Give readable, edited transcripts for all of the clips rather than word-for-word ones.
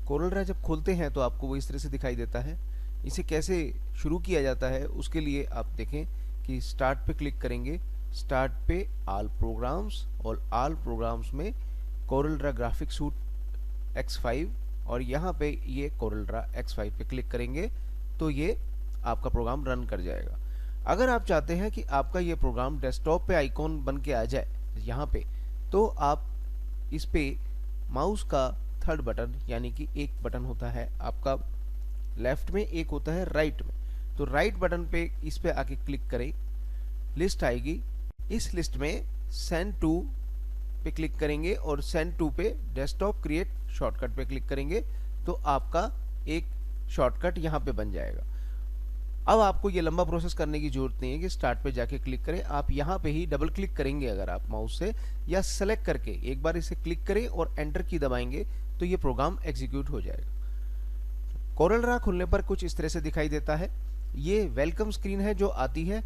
Corel Draw जब खोलते हैं तो आपको वो इस तरह से दिखाई देता है। इसे कैसे शुरू किया जाता है उसके लिए आप देखें कि स्टार्ट पे क्लिक करेंगे, स्टार्ट पे ऑल प्रोग्राम्स, और ऑल प्रोग्राम्स में Corel Draw graphic suit X5, और यहाँ पे ये कोरल ड्रा X5 पे क्लिक करेंगे तो ये आपका प्रोग्राम रन कर जाएगा। अगर आप चाहते हैं कि आपका ये प्रोग्राम डेस्कटॉप पे आइकॉन बन के आ जाए यहाँ पे, तो आप इस पे माउस का थर्ड बटन, यानी कि एक बटन होता है आपका लेफ्ट में, एक होता है राइट में, तो राइट बटन पे इस पे आके क्लिक करें, लिस्ट आएगी। इस लिस्ट में सेंड टू पे क्लिक करेंगे और सेंड टू पे डेस्कटॉप क्रिएट शॉर्टकट पे क्लिक करेंगे तो आपका एक शॉर्टकट यहाँ पे बन जाएगा। अब आपको ये लंबा प्रोसेस करने की जरूरत नहीं है कि स्टार्ट पे जाके क्लिक करें, आप यहाँ पे ही डबल क्लिक करेंगे अगर आप माउस से, या सेलेक्ट करके एक बार इसे क्लिक करें और एंटर की दबाएंगे तो ये प्रोग्राम एग्जीक्यूट हो जाएगा। कोरल ड्रा खुलने पर कुछ इस तरह से दिखाई देता है। ये वेलकम स्क्रीन है जो आती है,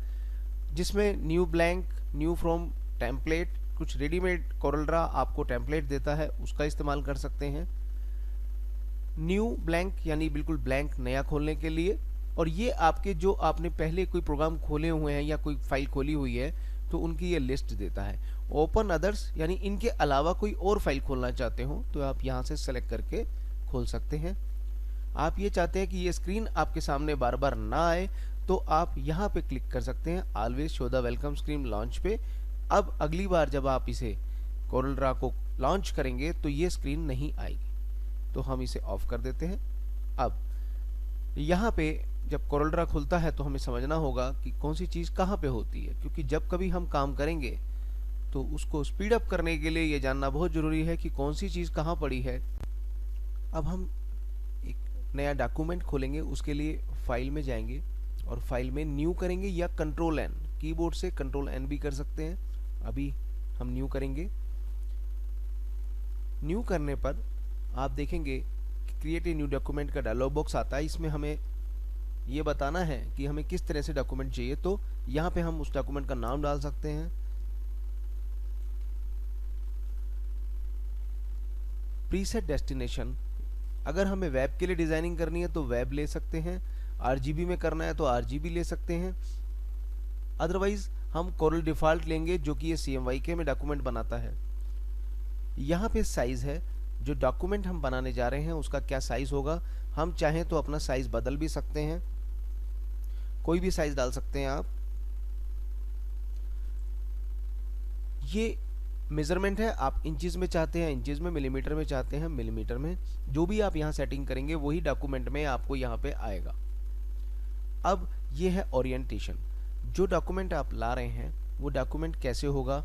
जिसमें new blank, new from template, कुछ रेडीमेड कोरल ड्रा आपको टेम्पलेट देता है, उसका इस्तेमाल कर सकते हैं। न्यू ब्लैंक यानी बिल्कुल ब्लैंक नया खोलने के लिए, और ये आपके जो आपने पहले कोई प्रोग्राम खोले हुए हैं या कोई फाइल खोली हुई है तो उनकी ये लिस्ट देता है। ओपन अदर्स यानी इनके अलावा कोई और फाइल खोलना चाहते हो तो आप यहाँ से सेलेक्ट करके खोल सकते हैं। आप ये चाहते हैं कि ये स्क्रीन आपके सामने बार बार ना आए तो आप यहाँ पे क्लिक कर सकते हैं always show the welcome screen launch पे। अब अगली बार जब आप इसे कोरल ड्रा को लॉन्च करेंगे तो ये स्क्रीन नहीं आएगी, तो हम इसे ऑफ कर देते हैं। अब यहाँ पे जब कोरल ड्रा खुलता है तो हमें समझना होगा कि कौन सी चीज़ कहाँ पे होती है, क्योंकि जब कभी हम काम करेंगे तो उसको स्पीड अप करने के लिए ये जानना बहुत ज़रूरी है कि कौन सी चीज़ कहाँ पड़ी है। अब हम एक नया डॉक्यूमेंट खोलेंगे, उसके लिए फाइल में जाएंगे और फाइल में न्यू करेंगे या कंट्रोल एन, कीबोर्ड से कंट्रोल एन भी कर सकते हैं। अभी हम न्यू करेंगे। न्यू करने पर आप देखेंगे कि क्रिएट ए न्यू डॉक्यूमेंट का डायलॉग बॉक्स आता है। इसमें हमें ये बताना है कि हमें किस तरह से डॉक्यूमेंट चाहिए, तो यहाँ पे हम उस डॉक्यूमेंट का नाम डाल सकते हैं। प्रीसेट डेस्टिनेशन, अगर हमें वेब के लिए डिजाइनिंग करनी है तो वेब ले सकते हैं, आरजीबी में करना है तो आरजीबी ले सकते हैं। अदरवाइज हम कोरल डिफॉल्ट लेंगे जो कि ये CMYK में डॉक्यूमेंट बनाता है। यहाँ पे साइज है, जो डॉक्यूमेंट हम बनाने जा रहे हैं उसका क्या साइज होगा। हम चाहें तो अपना साइज बदल भी सकते हैं, कोई भी साइज डाल सकते हैं आप। ये मेजरमेंट है, आप इंचेस में चाहते हैं इंचेस में, मिलीमीटर में चाहते हैं मिलीमीटर में, जो भी आप यहाँ सेटिंग करेंगे वही डॉक्यूमेंट में आपको यहाँ पे आएगा। अब ये है ओरिएंटेशन, जो डॉक्यूमेंट आप ला रहे हैं वो डॉक्यूमेंट कैसे होगा,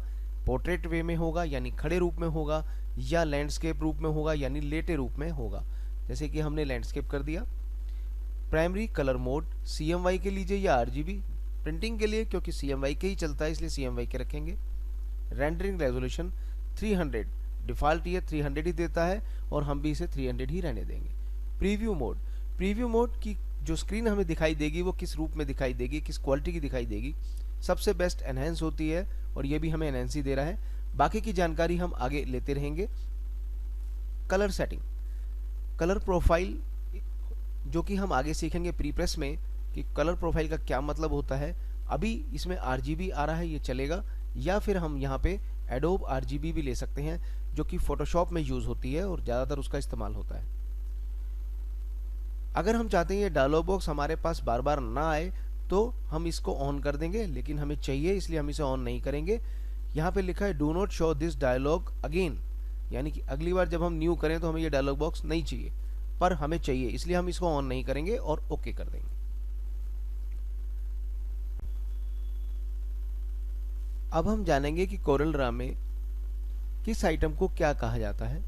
पोर्ट्रेट वे में होगा यानी खड़े रूप में होगा, या लैंडस्केप रूप में होगा यानी लेटे रूप में होगा। जैसे कि हमने लैंडस्केप कर दिया। प्राइमरी कलर मोड CMYK लीजिए या RGB, प्रिंटिंग के लिए क्योंकि CMYK ही चलता है इसलिए CMYK रखेंगे। रेंडरिंग रेजोल्यूशन 300, डिफॉल्ट ये 300 ही देता है और हम भी इसे 300 ही रहने देंगे। प्रीव्यू मोड, प्रीव्यू मोड की जो स्क्रीन हमें दिखाई देगी वो किस रूप में दिखाई देगी, किस क्वालिटी की दिखाई देगी। सबसे बेस्ट एनहेंस होती है और ये भी हमें एनहेंस ही दे रहा है, बाकी की जानकारी हम आगे लेते रहेंगे। कलर सेटिंग, कलर प्रोफाइल, जो कि हम आगे सीखेंगे प्रीप्रेस में कि कलर प्रोफाइल का क्या मतलब होता है। अभी इसमें RGB आ रहा है, ये चलेगा, या फिर हम यहाँ पे एडोब RGB भी ले सकते हैं जो कि फोटोशॉप में यूज होती है और ज़्यादातर उसका इस्तेमाल होता है। अगर हम चाहते हैं ये डायलॉग बॉक्स हमारे पास बार बार ना आए तो हम इसको ऑन कर देंगे, लेकिन हमें चाहिए इसलिए हम इसे ऑन नहीं करेंगे। यहाँ पे लिखा है do not show this dialog again, यानी कि अगली बार जब हम न्यू करें तो हमें ये डायलॉग बॉक्स नहीं चाहिए, पर हमें चाहिए इसलिए हम इसको ऑन नहीं करेंगे और ओके कर देंगे। अब हम जानेंगे कि कोरल ड्रा में किस आइटम को क्या कहा जाता है।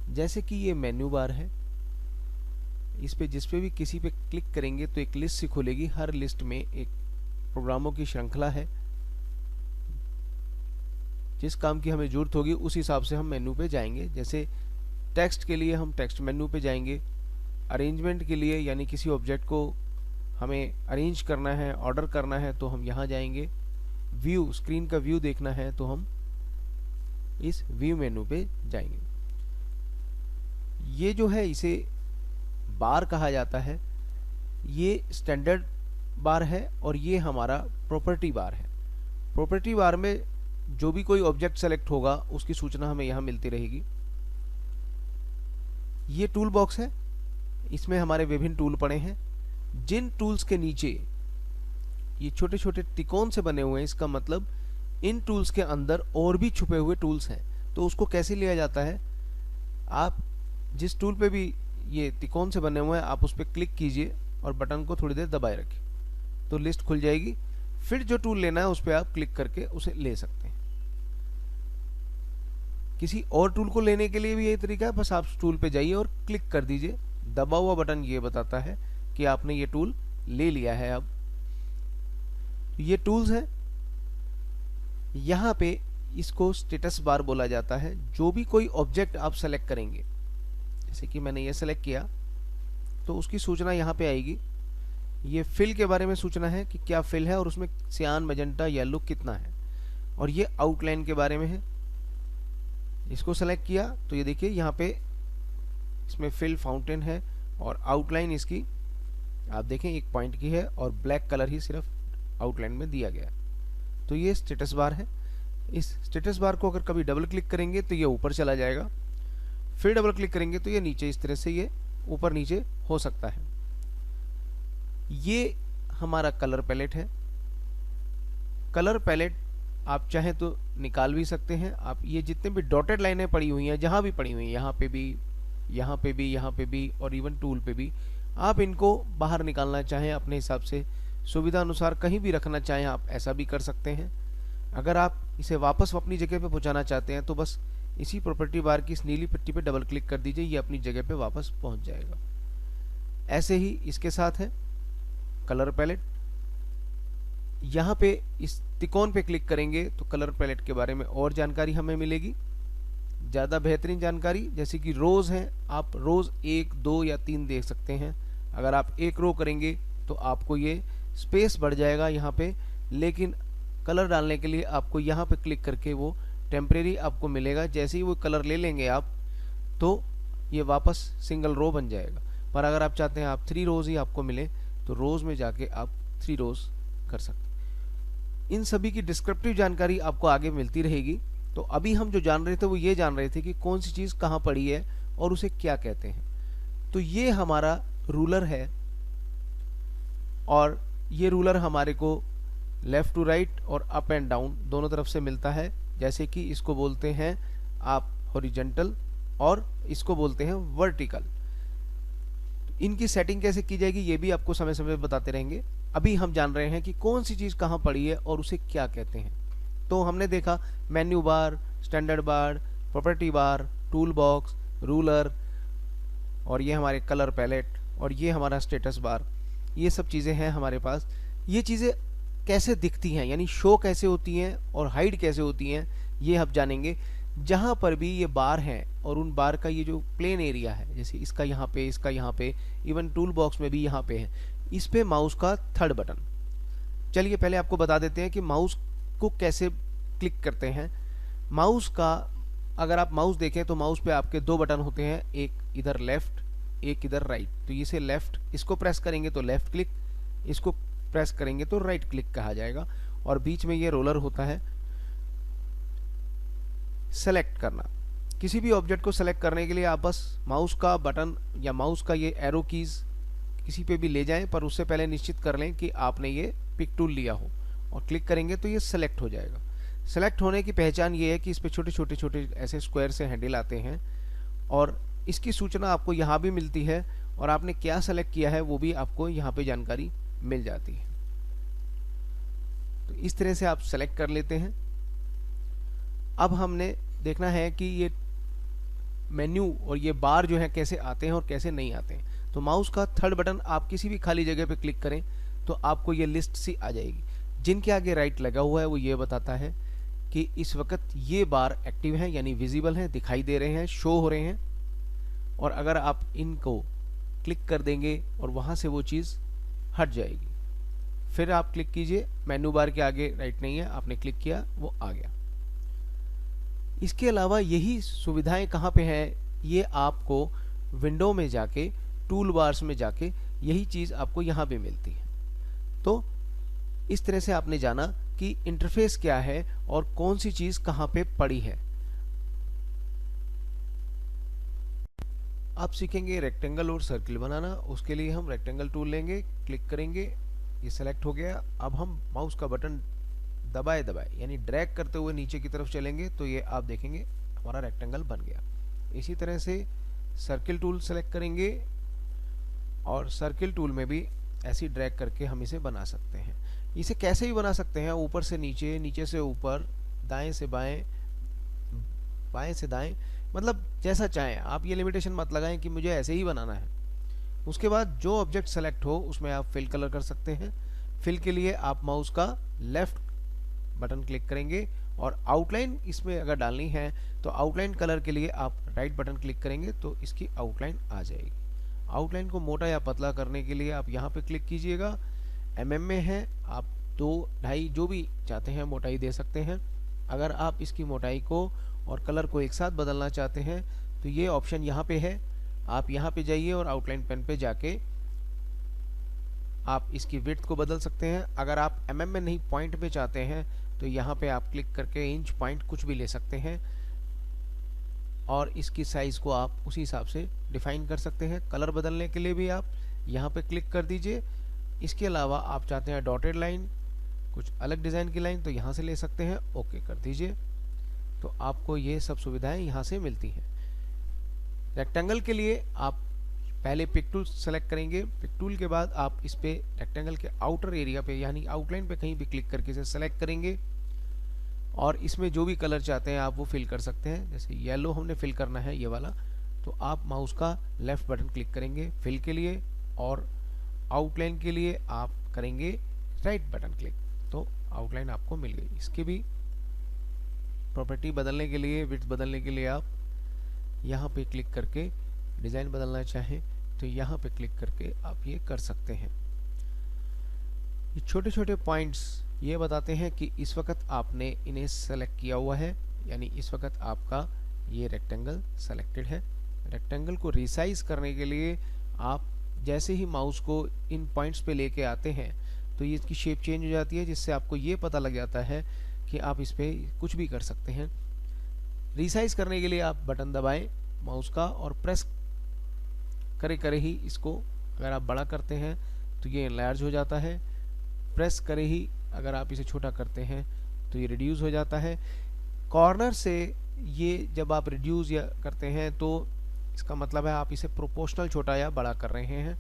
जैसे कि ये मेन्यू बार है, इस पे जिस पे भी किसी पे क्लिक करेंगे तो एक लिस्ट सी खुलेगी, हर लिस्ट में एक प्रोग्रामों की श्रृंखला है। जिस काम की हमें जरूरत होगी उस हिसाब से हम मेन्यू पे जाएंगे। जैसे टेक्स्ट के लिए हम टेक्स्ट मेन्यू पे जाएंगे, अरेंजमेंट के लिए यानी किसी ऑब्जेक्ट को हमें अरेंज करना है, ऑर्डर करना है तो हम यहाँ जाएंगे। व्यू, स्क्रीन का व्यू देखना है तो हम इस व्यू मेन्यू पे जाएंगे। ये जो है इसे बार कहा जाता है, ये स्टैंडर्ड बार है और ये हमारा प्रॉपर्टी बार है। प्रॉपर्टी बार में जो भी कोई ऑब्जेक्ट सेलेक्ट होगा उसकी सूचना हमें यहाँ मिलती रहेगी। ये टूल बॉक्स है, इसमें हमारे विभिन्न टूल पड़े हैं। जिन टूल्स के नीचे ये छोटे छोटे त्रिकोण से बने हुए हैं, इसका मतलब इन टूल्स के अंदर और भी छुपे हुए टूल्स हैं। तो उसको कैसे लिया जाता है, आप जिस टूल पे भी ये त्रिकोण से बने हुए हैं आप उस पर क्लिक कीजिए और बटन को थोड़ी देर दबाए रखिए, तो लिस्ट खुल जाएगी। फिर जो टूल लेना है उस पर आप क्लिक करके उसे ले सकते हैं। किसी और टूल को लेने के लिए भी यही तरीका है, बस आप टूल पे जाइए और क्लिक कर दीजिए। दबा हुआ बटन ये बताता है कि आपने ये टूल ले लिया है। अब ये टूल्स हैं, यहाँ पे इसको स्टेटस बार बोला जाता है। जो भी कोई ऑब्जेक्ट आप सेलेक्ट करेंगे, जैसे कि मैंने ये सेलेक्ट किया तो उसकी सूचना यहाँ पे आएगी। ये फिल के बारे में सूचना है कि क्या फिल है और उसमें सियान, मैजेंटा, येलो कितना है। और ये आउटलाइन के बारे में है। इसको सेलेक्ट किया तो ये देखिए यहाँ पे इसमें फिल फाउंटेन है और आउटलाइन इसकी आप देखें 1 पॉइंट की है और ब्लैक कलर ही सिर्फ आउटलाइन में दिया गया। तो ये स्टेटस बार है। इस स्टेटस बार को अगर कभी डबल क्लिक करेंगे तो ये ऊपर चला जाएगा, फिर डबल क्लिक करेंगे तो ये नीचे, इस तरह से ये ऊपर नीचे हो सकता है। ये हमारा कलर पैलेट है। कलर पैलेट आप चाहें तो निकाल भी सकते हैं। आप ये जितने भी डॉटेड लाइनें पड़ी हुई हैं, जहां भी पड़ी हुई हैं, यहाँ पे भी, यहाँ पे भी, यहाँ पे भी और इवन टूल पे भी, आप इनको बाहर निकालना चाहें अपने हिसाब से, सुविधा अनुसार कहीं भी रखना चाहें आप ऐसा भी कर सकते हैं। अगर आप इसे वापस अपनी जगह पे पहुंचाना चाहते हैं तो बस इसी प्रॉपर्टी बार की इस नीली पट्टी पे डबल क्लिक कर दीजिए, ये अपनी जगह पे वापस पहुंच जाएगा। ऐसे ही इसके साथ है कलर पैलेट। यहाँ पे इस त्रिकोण पे क्लिक करेंगे तो कलर पैलेट के बारे में और जानकारी हमें मिलेगी, ज़्यादा बेहतरीन जानकारी। जैसे कि रोज़ हैं, आप रोज़ 1, 2 या 3 देख सकते हैं। अगर आप एक रो करेंगे तो आपको ये स्पेस बढ़ जाएगा यहाँ पे, लेकिन कलर डालने के लिए आपको यहाँ पे क्लिक करके वो टेम्परेरी आपको मिलेगा। जैसे ही वो कलर ले लेंगे आप तो ये वापस सिंगल रो बन जाएगा। पर अगर आप चाहते हैं आप 3 रोज़ ही आपको मिले तो रोज़ में जाके आप 3 रोज़ कर सकते हैं। इन सभी की डिस्क्रिप्टिव जानकारी आपको आगे मिलती रहेगी। तो अभी हम जो जान रहे थे वो ये जान रहे थे कि कौन सी चीज़ कहाँ पड़ी है और उसे क्या कहते हैं। तो ये हमारा रूलर है और ये रूलर हमारे को लेफ़्ट टू राइट और अप एंड डाउन दोनों तरफ से मिलता है। जैसे कि इसको बोलते हैं आप हॉरिजॉन्टल और इसको बोलते हैं वर्टिकल। इनकी सेटिंग कैसे की जाएगी ये भी आपको समय समय बताते रहेंगे। अभी हम जान रहे हैं कि कौन सी चीज़ कहाँ पड़ी है और उसे क्या कहते हैं। तो हमने देखा menu bar, standard bar, property bar, toolbox, ruler और ये हमारे कलर पैलेट और ये हमारा स्टेटस बार। ये सब चीज़ें हैं हमारे पास। ये चीज़ें कैसे दिखती हैं, यानी शो कैसे होती हैं और हाइड कैसे होती हैं, ये हम जानेंगे। जहाँ पर भी ये बार हैं और उन बार का ये जो प्लेन एरिया है, जैसे इसका यहाँ पे, इसका यहाँ पे, इवन टूल बॉक्स में भी यहाँ पे है, इस पे माउस का थर्ड बटन। चलिए पहले आपको बता देते हैं कि माउस को कैसे क्लिक करते हैं। माउस का अगर आप माउस देखें तो माउस पे आपके 2 बटन होते हैं, एक इधर लेफ्ट, एक इधर राइट। तो इसे लेफ्ट, इसको प्रेस करेंगे तो लेफ्ट क्लिक, इसको प्रेस करेंगे तो राइट क्लिक कहा जाएगा। और बीच में ये रोलर होता है। सेलेक्ट करना, किसी भी ऑब्जेक्ट को सेलेक्ट करने के लिए आप बस माउस का बटन या माउस का ये एरो कीज किसी पे भी ले जाएं, पर उससे पहले निश्चित कर लें कि आपने ये पिक टूल लिया हो और क्लिक करेंगे तो ये सेलेक्ट हो जाएगा। सेलेक्ट होने की पहचान ये है कि इस पे छोटे छोटे छोटे ऐसे स्क्वायर से हैंडल आते हैं और इसकी सूचना आपको यहाँ भी मिलती है और आपने क्या सेलेक्ट किया है वो भी आपको यहाँ पे जानकारी मिल जाती है। तो इस तरह से आप सेलेक्ट कर लेते हैं। अब हमने देखना है कि ये मेन्यू और ये बार जो है कैसे आते हैं और कैसे नहीं आते हैं। तो माउस का थर्ड बटन आप किसी भी खाली जगह पे क्लिक करें तो आपको ये लिस्ट सी आ जाएगी। जिनके आगे राइट लगा हुआ है वो ये बताता है कि इस वक्त ये बार एक्टिव हैं, यानी विजिबल हैं, दिखाई दे रहे हैं, शो हो रहे हैं। और अगर आप इनको क्लिक कर देंगे और वहाँ से वो चीज़ हट जाएगी। फिर आप क्लिक कीजिए, मेन्यू बार के आगे राइट नहीं है, आपने क्लिक किया वो आ गया। इसके अलावा यही सुविधाएं कहाँ पे हैं, ये आपको विंडो में जाके, टूल बार्स में जाके यही चीज़ आपको यहाँ पे मिलती है। तो इस तरह से आपने जाना कि इंटरफेस क्या है और कौन सी चीज़ कहाँ पे पड़ी है। आप सीखेंगे रेक्टेंगल और सर्किल बनाना। उसके लिए हम रेक्टेंगल टूल लेंगे, क्लिक करेंगे, ये सेलेक्ट हो गया। अब हम माउस का बटन दबाए दबाए यानी ड्रैग करते हुए नीचे की तरफ चलेंगे तो ये आप देखेंगे हमारा रेक्टेंगल बन गया। इसी तरह से सर्किल टूल सेलेक्ट करेंगे और सर्किल टूल में भी ऐसी ड्रैग करके हम इसे बना सकते हैं। इसे कैसे भी बना सकते हैं, ऊपर से नीचे, नीचे से ऊपर, दाएं से बाएं, बाएं से दाएं, मतलब जैसा चाहें आप। ये लिमिटेशन मत लगाएं कि मुझे ऐसे ही बनाना है। उसके बाद जो ऑब्जेक्ट सेलेक्ट हो उसमें आप फिल कलर कर सकते हैं। फिल के लिए आप माउस का लेफ्ट बटन क्लिक करेंगे और आउटलाइन इसमें अगर डालनी है तो आउटलाइन कलर के लिए आप राइट बटन क्लिक करेंगे तो इसकी आउटलाइन आ जाएगी। आउटलाइन को मोटा या पतला करने के लिए आप यहाँ पे क्लिक कीजिएगा। एमएम में है, आप 2, 2.5 जो भी चाहते हैं मोटाई दे सकते हैं। अगर आप इसकी मोटाई को और कलर को एक साथ बदलना चाहते हैं तो ये ऑप्शन यहाँ पे है। आप यहाँ पे जाइए और आउटलाइन पेन पे जाके आप इसकी विड्थ को बदल सकते हैं। अगर आप एमएम में नहीं पॉइंट पे चाहते हैं तो यहाँ पे आप क्लिक करके इंच, पॉइंट कुछ भी ले सकते हैं और इसकी साइज को आप उसी हिसाब से डिफाइन कर सकते हैं। कलर बदलने के लिए भी आप यहाँ पे क्लिक कर दीजिए। इसके अलावा आप चाहते हैं डॉटेड लाइन, कुछ अलग डिज़ाइन की लाइन, तो यहाँ से ले सकते हैं, ओके कर दीजिए। तो आपको ये सब सुविधाएं यहाँ से मिलती हैं। रेक्टेंगल के लिए आप पहले पिक टूल सेलेक्ट करेंगे। पिक टूल के बाद आप इस पे रेक्टेंगल के आउटर एरिया पे यानी आउटलाइन पे कहीं भी क्लिक करके इसे सेलेक्ट करेंगे और इसमें जो भी कलर चाहते हैं आप वो फिल कर सकते हैं। जैसे येलो हमने फिल करना है ये वाला, तो आप माउस का लेफ्ट बटन क्लिक करेंगे फिल के लिए और आउटलाइन के लिए आप करेंगे राइट बटन क्लिक, तो आउटलाइन आपको मिल गई। इसकी भी प्रॉपर्टी बदलने के लिए, विड्थ बदलने के लिए आप यहाँ पे क्लिक करके डिज़ाइन बदलना चाहें तो यहाँ पे क्लिक करके आप ये कर सकते हैं। ये छोटे छोटे पॉइंट्स ये बताते हैं कि इस वक्त आपने इन्हें सेलेक्ट किया हुआ है, यानी इस वक्त आपका ये रेक्टेंगल सेलेक्टेड है। रेक्टेंगल को रिसाइज करने के लिए आप जैसे ही माउस को इन पॉइंट्स पे लेके आते हैं तो ये इसकी शेप चेंज हो जाती है, जिससे आपको ये पता लग जाता है कि आप इस पे कुछ भी कर सकते हैं। रिसाइज करने के लिए आप बटन दबाएं माउस का और प्रेस करे करे ही इसको अगर आप बड़ा करते हैं तो ये एनलार्ज हो जाता है, प्रेस करे ही अगर आप इसे छोटा करते हैं तो ये रिड्यूस हो जाता है। कॉर्नर से ये जब आप रिड्यूस या करते हैं तो इसका मतलब है आप इसे प्रोपोर्शनल छोटा या बड़ा कर रहे हैं।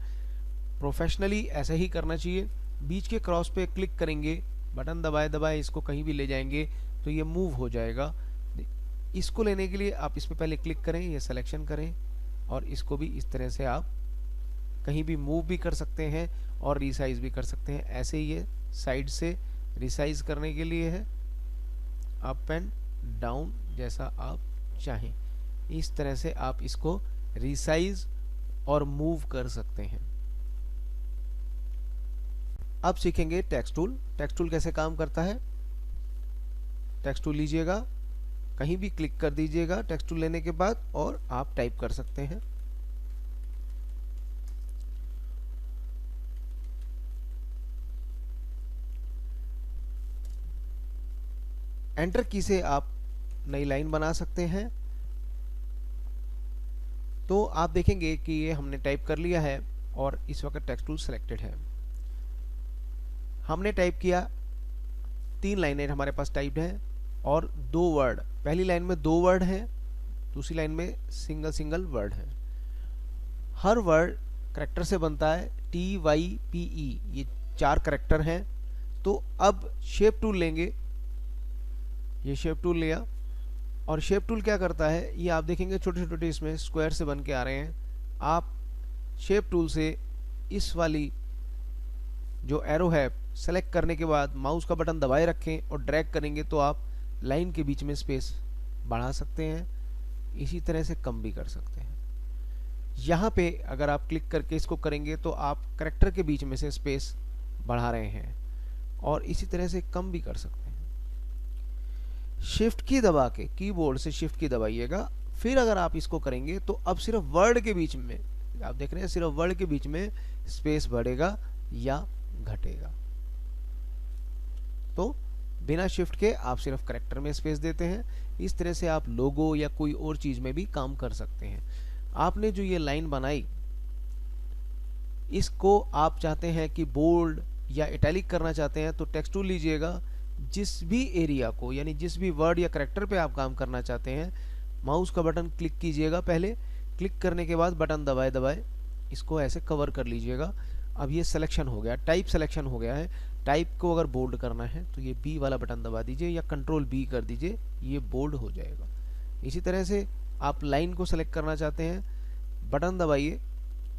प्रोफेशनली ऐसा ही करना चाहिए। बीच के क्रॉस पे क्लिक करेंगे, बटन दबाए दबाए इसको कहीं भी ले जाएंगे तो ये मूव हो जाएगा। इसको लेने के लिए आप इस पे पहले क्लिक करें, ये सिलेक्शन करें और इसको भी इस तरह से आप कहीं भी मूव भी कर सकते हैं और रिसाइज भी कर सकते हैं। ऐसे ही ये साइड से रिसाइज करने के लिए है, अप एंड डाउन जैसा आप चाहें, इस तरह से आप इसको रिसाइज और मूव कर सकते हैं। अब सीखेंगे टेक्स्ट टूल। टेक्स्ट टूल कैसे काम करता है। टेक्स्ट टूल लीजिएगा, कहीं भी क्लिक कर दीजिएगा टेक्स्ट टूल लेने के बाद और आप टाइप कर सकते हैं। एंटर की से आप नई लाइन बना सकते हैं। तो आप देखेंगे कि ये हमने टाइप कर लिया है और इस वक्त टेक्स्ट टूल सिलेक्टेड है। हमने टाइप किया, 3 लाइनें हमारे पास टाइप्ड है और 2 वर्ड। पहली लाइन में 2 वर्ड हैं, दूसरी लाइन में सिंगल सिंगल वर्ड है। हर वर्ड करैक्टर से बनता है, TYPE, ये 4 करैक्टर हैं। तो अब शेप टूल लेंगे, ये शेप टूल लिया और शेप टूल क्या करता है, ये आप देखेंगे छोटे छोटे इसमें स्क्वायर से बन के आ रहे हैं। आप शेप टूल से इस वाली जो एरो है सेलेक्ट करने के बाद माउस का बटन दबाए रखें और ड्रैग करेंगे तो आप लाइन के बीच में स्पेस बढ़ा सकते हैं, इसी तरह से कम भी कर सकते हैं। यहाँ पे अगर आप क्लिक करके इसको करेंगे तो आप करैक्टर के बीच में से स्पेस बढ़ा रहे हैं और इसी तरह से कम भी कर सकते हैं। शिफ्ट की दबा के, कीबोर्ड से शिफ्ट की दबाइएगा, फिर अगर आप इसको करेंगे तो अब सिर्फ वर्ड के बीच में, आप देख रहे हैं सिर्फ वर्ड के बीच में स्पेस बढ़ेगा या घटेगा। तो बिना शिफ्ट के आप सिर्फ करेक्टर में स्पेस देते हैं। इस तरह से आप लोगो या कोई और चीज में भी काम कर सकते हैं। आपने जो ये लाइन बनाई, इसको आप चाहते हैं कि बोल्ड या इटैलिक करना चाहते हैं तो टेक्स्ट टूल लीजिएगा। जिस भी एरिया को, यानी जिस भी वर्ड या करेक्टर पे आप काम करना चाहते हैं, माउस का बटन क्लिक कीजिएगा। पहले क्लिक करने के बाद बटन दबाए दबाए इसको ऐसे कवर कर लीजिएगा। अब ये सिलेक्शन हो गया, टाइप सिलेक्शन हो गया है। टाइप को अगर बोल्ड करना है तो ये बी वाला बटन दबा दीजिए या कंट्रोल बी कर दीजिए, ये बोल्ड हो जाएगा। इसी तरह से आप लाइन को सेलेक्ट करना चाहते हैं, बटन दबाइए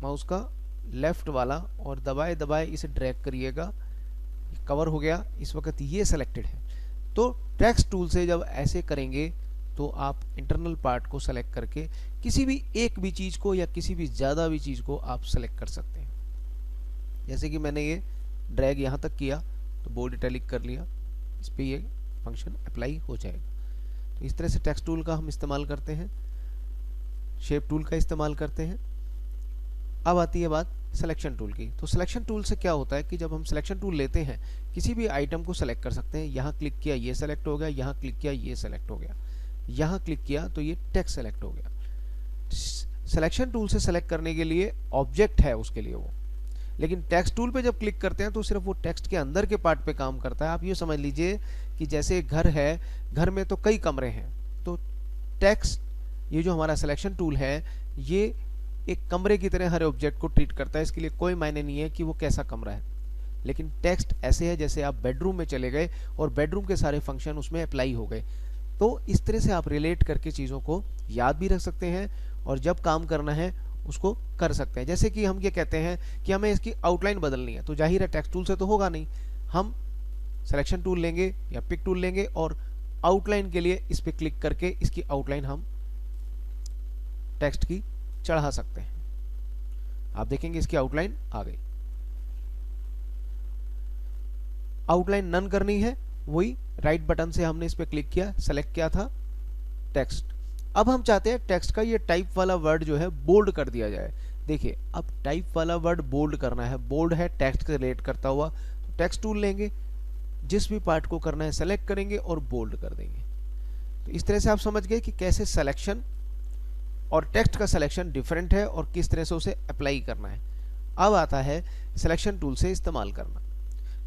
माउस का लेफ्ट वाला और दबाए दबाए इसे ड्रैग करिएगा, कवर हो गया। इस वक्त ये सेलेक्टेड है। तो टेक्स्ट टूल से जब ऐसे करेंगे तो आप इंटरनल पार्ट को सेलेक्ट करके किसी भी एक भी चीज को या किसी भी ज्यादा भी चीज को आप सेलेक्ट कर सकते हैं। जैसे कि मैंने ये ड्रैग यहां तक किया तो बोल्ड इटैलिक कर लिया, इस पे ये फंक्शन अप्लाई हो जाएगा। तो इस तरह से टेक्स्ट टूल का हम इस्तेमाल करते हैं, शेप टूल का इस्तेमाल करते हैं। अब आती है बात सिलेक्शन टूल की। तो सिलेक्शन टूल से क्या होता है कि जब हम सिलेक्शन टूल लेते हैं, किसी भी आइटम को सेलेक्ट कर सकते हैं। यहाँ क्लिक किया ये सेलेक्ट हो गया, यहाँ क्लिक किया ये सेलेक्ट हो गया, यहाँ क्लिक किया तो ये टेक्स्ट सेलेक्ट हो गया। सिलेक्शन टूल से सेलेक्ट करने के लिए ऑब्जेक्ट है उसके लिए वो, लेकिन टेक्स्ट टूल पे जब क्लिक करते हैं तो सिर्फ वो टेक्स्ट के अंदर के पार्ट पे काम करता है। आप ये समझ लीजिए कि जैसे घर है, घर में तो कई कमरे हैं, तो टेक्स्ट, ये जो हमारा सिलेक्शन टूल है, ये एक कमरे की तरह हर ऑब्जेक्ट को ट्रीट करता है। इसके लिए कोई मायने नहीं है कि वो कैसा कमरा है। लेकिन टेक्स्ट ऐसे है जैसे आप बेडरूम में चले गए और बेडरूम के सारे फंक्शन उसमें अप्लाई हो गए। तो इस तरह से आप रिलेट करके चीज़ों को याद भी रख सकते हैं और जब काम करना है उसको कर सकते हैं। जैसे कि हम ये कहते हैं कि हमें इसकी आउटलाइन बदलनी है, तो जाहिर है टेक्स्ट टूल से तो होगा नहीं, हम सिलेक्शन टूल लेंगे या पिक टूल लेंगे और आउटलाइन के लिए इस पे क्लिक करके इसकी आउटलाइन हम टेक्स्ट की चढ़ा सकते हैं। आप देखेंगे इसकी आउटलाइन आ गई। आउटलाइन नन करनी है, वही राइट बटन से हमने इस पे क्लिक किया, सेलेक्ट किया था टेक्स्ट। अब हम चाहते हैं टेक्स्ट का ये टाइप वाला वर्ड जो है बोल्ड कर दिया जाए। देखिए अब टाइप वाला वर्ड बोल्ड करना है, बोल्ड है टेक्स्ट से रिलेट करता हुआ, तो टेक्स्ट टूल लेंगे, जिस भी पार्ट को करना है सेलेक्ट करेंगे और बोल्ड कर देंगे। तो इस तरह से आप समझ गए कि कैसे सिलेक्शन और टेक्स्ट का सिलेक्शन डिफरेंट है और किस तरह से उसे अप्लाई करना है। अब आता है सिलेक्शन टूल से इस्तेमाल करना।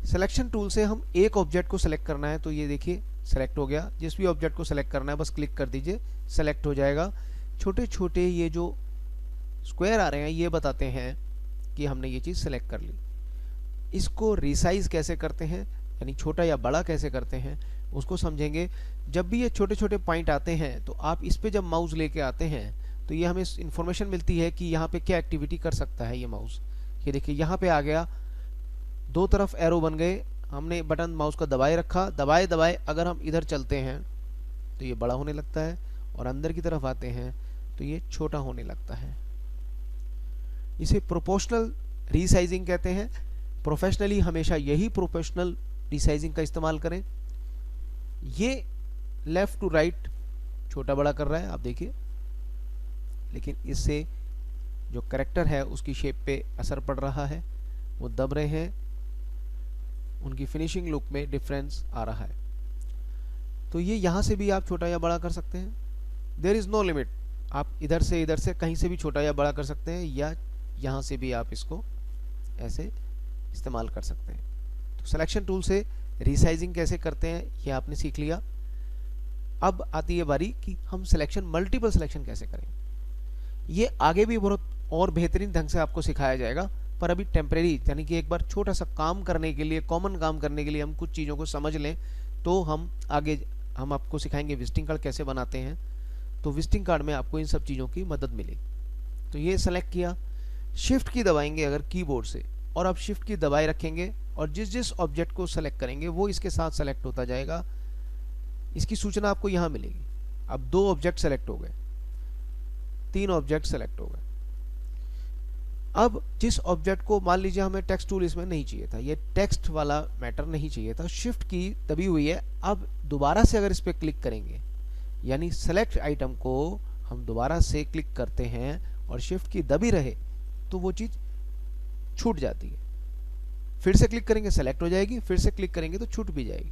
सिलेक्शन टूल से हम एक ऑब्जेक्ट को सिलेक्ट करना है, तो ये देखिए सेलेक्ट हो गया। जिस भी ऑब्जेक्ट को सिलेक्ट करना है बस क्लिक कर दीजिए, सेलेक्ट हो जाएगा। छोटे छोटे ये जो स्क्वायर आ रहे हैं ये बताते हैं कि हमने ये चीज़ सेलेक्ट कर ली। इसको रिसाइज कैसे करते हैं, यानी छोटा या बड़ा कैसे करते हैं, उसको समझेंगे। जब भी ये छोटे छोटे पॉइंट आते हैं तो आप इस पे जब माउस लेके आते हैं तो ये हमें इंफॉर्मेशन मिलती है कि यहाँ पे क्या एक्टिविटी कर सकता है ये माउस। ये देखिए यहाँ पे आ गया, दो तरफ एरो बन गए, हमने बटन माउस का दबाए रखा, दबाए दबाए अगर हम इधर चलते हैं तो ये बड़ा होने लगता है और अंदर की तरफ आते हैं तो ये छोटा होने लगता है। इसे प्रोपोर्शनल रीसाइजिंग कहते हैं। प्रोफेशनली हमेशा यही प्रोपोर्शनल रीसाइजिंग का इस्तेमाल करें। ये लेफ्ट टू राइट छोटा बड़ा कर रहा है आप देखिए, लेकिन इससे जो कैरेक्टर है उसकी शेप पे असर पड़ रहा है, वो दब रहे हैं, उनकी फिनिशिंग लुक में डिफरेंस आ रहा है। तो ये यहाँ से भी आप छोटा या बड़ा कर सकते हैं, देयर इज नो लिमिट। आप इधर से कहीं से भी छोटा या बड़ा कर सकते हैं, या यहाँ से भी आप इसको ऐसे इस्तेमाल कर सकते हैं। तो सिलेक्शन टूल से रीसाइजिंग कैसे करते हैं ये आपने सीख लिया। अब आती है बारी कि हम सिलेक्शन, मल्टीपल सिलेक्शन कैसे करें। ये आगे भी बहुत और बेहतरीन ढंग से आपको सिखाया जाएगा, पर अभी टेम्परेरी, यानी कि एक बार छोटा सा काम करने के लिए, कॉमन काम करने के लिए हम कुछ चीज़ों को समझ लें तो हम आगे हम आपको सिखाएंगे विजिटिंग कार्ड कैसे बनाते हैं। तो विजिटिंग कार्ड में आपको इन सब चीज़ों की मदद मिलेगी। तो ये सेलेक्ट किया, शिफ्ट की दबाएंगे अगर कीबोर्ड से, और अब शिफ्ट की दबाए रखेंगे और जिस जिस ऑब्जेक्ट को सेलेक्ट करेंगे वो इसके साथ सेलेक्ट होता जाएगा। इसकी सूचना आपको यहाँ मिलेगी। अब 2 ऑब्जेक्ट सेलेक्ट हो गए, 3 ऑब्जेक्ट सेलेक्ट हो गए। अब जिस ऑब्जेक्ट को, मान लीजिए हमें टेक्स्ट टूल इसमें नहीं चाहिए था, ये टेक्स्ट वाला मैटर नहीं चाहिए था, शिफ्ट की दबी हुई है। अब दोबारा से अगर इस पर क्लिक करेंगे, यानी सेलेक्ट आइटम को हम दोबारा से क्लिक करते हैं और शिफ्ट की दबी रहे तो वो चीज़ छूट जाती है। फिर से क्लिक करेंगे सेलेक्ट हो जाएगी, फिर से क्लिक करेंगे तो छूट भी जाएगी।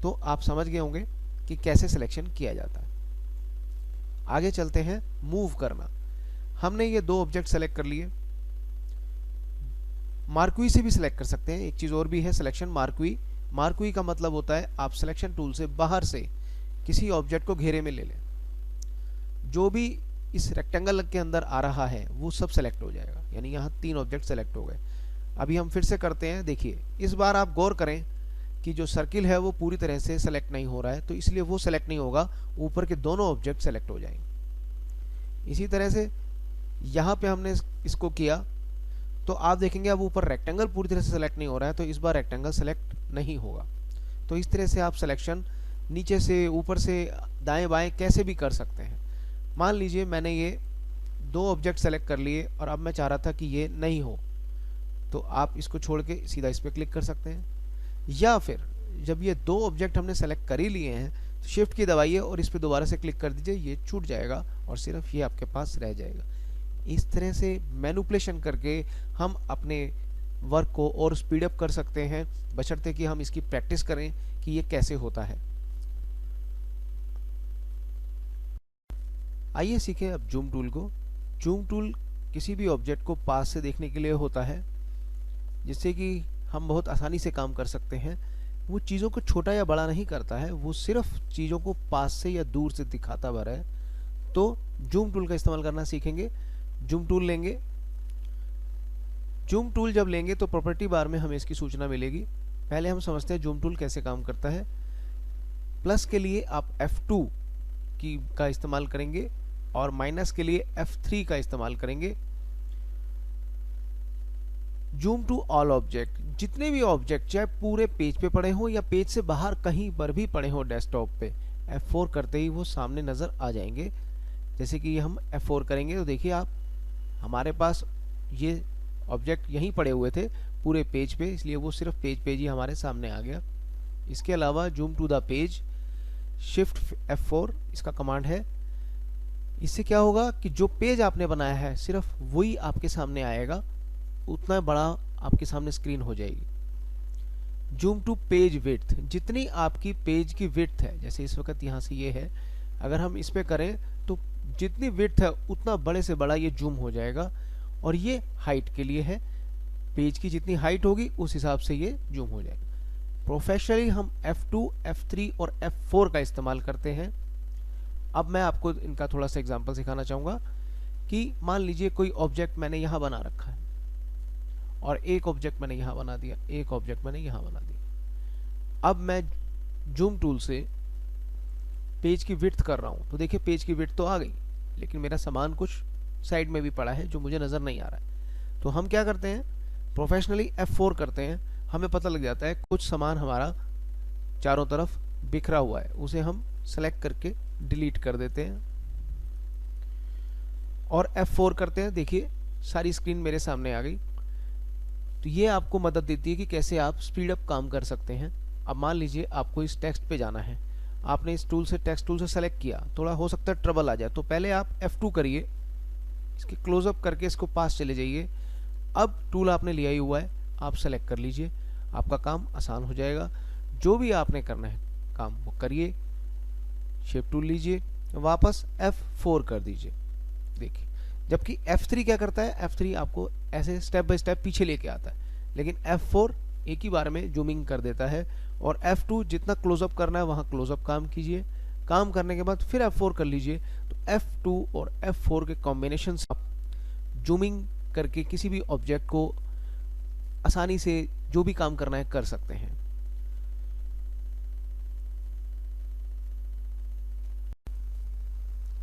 तो आप समझ गए होंगे कि कैसे सिलेक्शन किया जाता है। आगे चलते हैं मूव करना। हमने ये दो ऑब्जेक्ट सेलेक्ट कर लिए, मार्क्वी से भी सिलेक्ट कर सकते हैं। एक चीज़ और भी है सिलेक्शन मार्क्वी। मार्क्वी का मतलब होता है आप सिलेक्शन टूल से बाहर से किसी ऑब्जेक्ट को घेरे में ले लें, जो भी इस रेक्टेंगल के अंदर आ रहा है वो सब सेलेक्ट हो जाएगा। यानी यहाँ 3 ऑब्जेक्ट सेलेक्ट हो गए। अभी हम फिर से करते हैं। देखिए इस बार आप गौर करें कि जो सर्किल है वो पूरी तरह से सेलेक्ट नहीं हो रहा है, तो इसलिए वो सेलेक्ट नहीं होगा, ऊपर के दोनों ऑब्जेक्ट सेलेक्ट हो जाएंगे। इसी तरह से यहाँ पे हमने इसको किया तो आप देखेंगे अब ऊपर रेक्टेंगल पूरी तरह से सेलेक्ट नहीं हो रहा है, तो इस बार रेक्टेंगल सेलेक्ट नहीं होगा। तो इस तरह से आप सिलेक्शन नीचे से ऊपर से दाएं बाएं कैसे भी कर सकते हैं। मान लीजिए मैंने ये 2 ऑब्जेक्ट सेलेक्ट कर लिए और अब मैं चाह रहा था कि ये नहीं हो, तो आप इसको छोड़ के सीधा इस पर क्लिक कर सकते हैं। या फिर जब ये 2 ऑब्जेक्ट हमने सेलेक्ट कर ही लिए हैं तो शिफ्ट की दबाइए और इस पर दोबारा से क्लिक कर दीजिए, ये छूट जाएगा और सिर्फ ये आपके पास रह जाएगा। इस तरह से मैनिपुलेशन करके हम अपने वर्क को और स्पीड अप कर सकते हैं, बशर्ते कि हम इसकी प्रैक्टिस करें कि ये कैसे होता है। आइए सीखें अब जूम टूल को। जूम टूल किसी भी ऑब्जेक्ट को पास से देखने के लिए होता है, जिससे कि हम बहुत आसानी से काम कर सकते हैं। वो चीज़ों को छोटा या बड़ा नहीं करता है, वो सिर्फ चीज़ों को पास से या दूर से दिखाता भर है। तो जूम टूल का इस्तेमाल करना सीखेंगे। जूम टूल लेंगे। जूम टूल जब लेंगे तो प्रॉपर्टी बार में हमें इसकी सूचना मिलेगी। पहले हम समझते हैं जूम टूल कैसे काम करता है। प्लस के लिए आप F2 की का इस्तेमाल करेंगे और माइनस के लिए F3 का इस्तेमाल करेंगे। जूम टू ऑल ऑब्जेक्ट, जितने भी ऑब्जेक्ट चाहे पूरे पेज पे पड़े हों या पेज से बाहर कहीं पर भी पड़े हों डेस्कटॉप पे, F4 करते ही वो सामने नजर आ जाएंगे। जैसे कि हम F4 करेंगे तो देखिए आप, हमारे पास ये ऑब्जेक्ट यहीं पड़े हुए थे पूरे पेज पे, इसलिए वो सिर्फ पेज ही हमारे सामने आ गया। इसके अलावा zoom to the page, shift F4 इसका कमांड है। इससे क्या होगा कि जो पेज आपने बनाया है सिर्फ वही आपके सामने आएगा, उतना बड़ा आपके सामने स्क्रीन हो जाएगी। जूम टू पेज विड्थ, जितनी आपकी पेज की विड्थ है, जैसे इस वक्त यहाँ से ये है, अगर हम इस पे करें तो जितनी विड्थ है उतना बड़े से बड़ा ये जूम हो जाएगा। और ये हाइट के लिए है, पेज की जितनी हाइट होगी उस हिसाब से ये जूम हो जाएगा। प्रोफेशनली हम F2, F3 और F4 का इस्तेमाल करते हैं। अब मैं आपको इनका थोड़ा सा एग्जांपल सिखाना चाहूँगा कि मान लीजिए कोई ऑब्जेक्ट मैंने यहाँ बना रखा है और एक ऑब्जेक्ट मैंने यहाँ बना दिया, एक ऑब्जेक्ट मैंने यहाँ बना दिया। अब मैं जूम टूल से पेज की विड्थ कर रहा हूँ तो देखिए पेज की विड्थ तो आ गई, लेकिन मेरा सामान कुछ साइड में भी पड़ा है जो मुझे नज़र नहीं आ रहा है। तो हम क्या करते हैं, प्रोफेशनली F4 करते हैं। हमें पता लग जाता है कुछ सामान हमारा चारों तरफ बिखरा हुआ है, उसे हम सेलेक्ट करके डिलीट कर देते हैं और F4 करते हैं। देखिए सारी स्क्रीन मेरे सामने आ गई। तो ये आपको मदद देती है कि कैसे आप स्पीड अप काम कर सकते हैं। अब मान लीजिए आपको इस टेक्स्ट पे जाना है, आपने इस टूल से टेक्स्ट टूल से सेलेक्ट किया, थोड़ा हो सकता है ट्रबल आ जाए, तो पहले आप F2 करिए, इसके क्लोजअप करके इसको पास चले जाइए। अब टूल आपने लिया ही हुआ है, आप सेलेक्ट कर लीजिए, आपका काम आसान हो जाएगा। जो भी आपने करना है काम वो करिए। शेप टूल लीजिए, वापस F4 कर दीजिए। देखिए जबकि F3 क्या करता है, F3 आपको ऐसे स्टेप बाय स्टेप पीछे लेके आता है, लेकिन F4 एक ही बार में जूमिंग कर देता है। और F2 जितना क्लोजअप करना है वहाँ क्लोजअप काम कीजिए, काम करने के बाद फिर F4 कर लीजिए। तो F2 और F4 के कॉम्बिनेशन से आप जूमिंग करके किसी भी ऑब्जेक्ट को आसानी से जो भी काम करना है कर सकते हैं।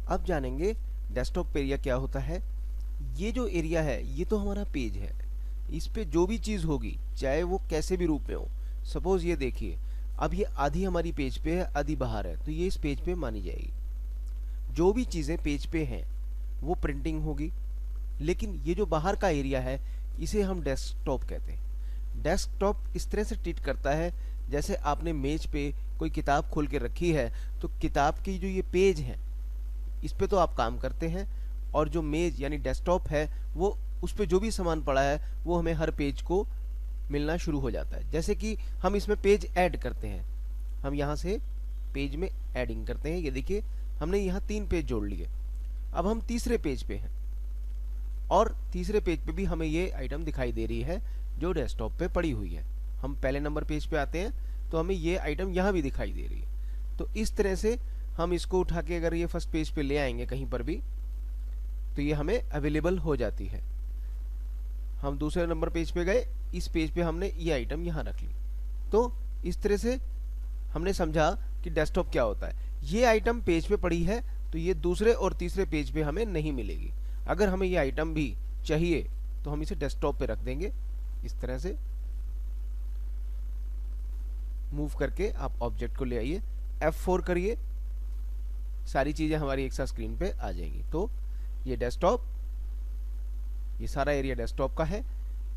अब जानेंगे डेस्कटॉप एरिया क्या होता है। ये जो एरिया है ये तो हमारा पेज है, इस पे जो भी चीज़ होगी चाहे वो कैसे भी रूप में हो, सपोज ये देखिए अब ये आधी हमारी पेज पे है आधी बाहर है, तो ये इस पेज पे मानी जाएगी। जो भी चीज़ें पेज पे हैं वो प्रिंटिंग होगी, लेकिन ये जो बाहर का एरिया है इसे हम डेस्कटॉप कहते हैं। डेस्कटॉप इस तरह से ट्रीट करता है जैसे आपने मेज पे कोई किताब खोल के रखी है, तो किताब की जो ये पेज है इस पे तो आप काम करते हैं, और जो मेज यानी डेस्कटॉप है वो उस पे जो भी सामान पड़ा है वो हमें हर पेज को मिलना शुरू हो जाता है। जैसे कि हम इसमें पेज ऐड करते हैं, हम यहाँ से पेज में एडिंग करते हैं। ये देखिए हमने यहाँ 3 पेज जोड़ लिए। अब हम तीसरे पेज पे हैं और तीसरे पेज पे भी हमें ये आइटम दिखाई दे रही है जो डेस्कटॉप पे पड़ी हुई है। हम पहले नंबर पेज पे आते हैं तो हमें ये आइटम यहाँ भी दिखाई दे रही है। तो इस तरह से हम इसको उठा के अगर ये फर्स्ट पेज पे ले आएंगे कहीं पर भी तो ये हमें अवेलेबल हो जाती है। हम दूसरे नंबर पेज पे गए, इस पेज पे हमने ये आइटम यहाँ रख ली। तो इस तरह से हमने समझा कि डेस्कटॉप क्या होता है। ये आइटम पेज पे पड़ी है तो ये दूसरे और तीसरे पेज पे हमें नहीं मिलेगी। अगर हमें ये आइटम भी चाहिए तो हम इसे डेस्कटॉप पे रख देंगे। इस तरह से मूव करके आप ऑब्जेक्ट को ले आइए, F4 करिए, सारी चीजें हमारी एक साथ स्क्रीन पे आ जाएंगी। तो ये डेस्कटॉप, ये सारा एरिया डेस्कटॉप का है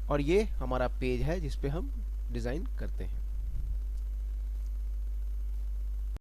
और ये हमारा पेज है जिस पे हम डिजाइन करते हैं।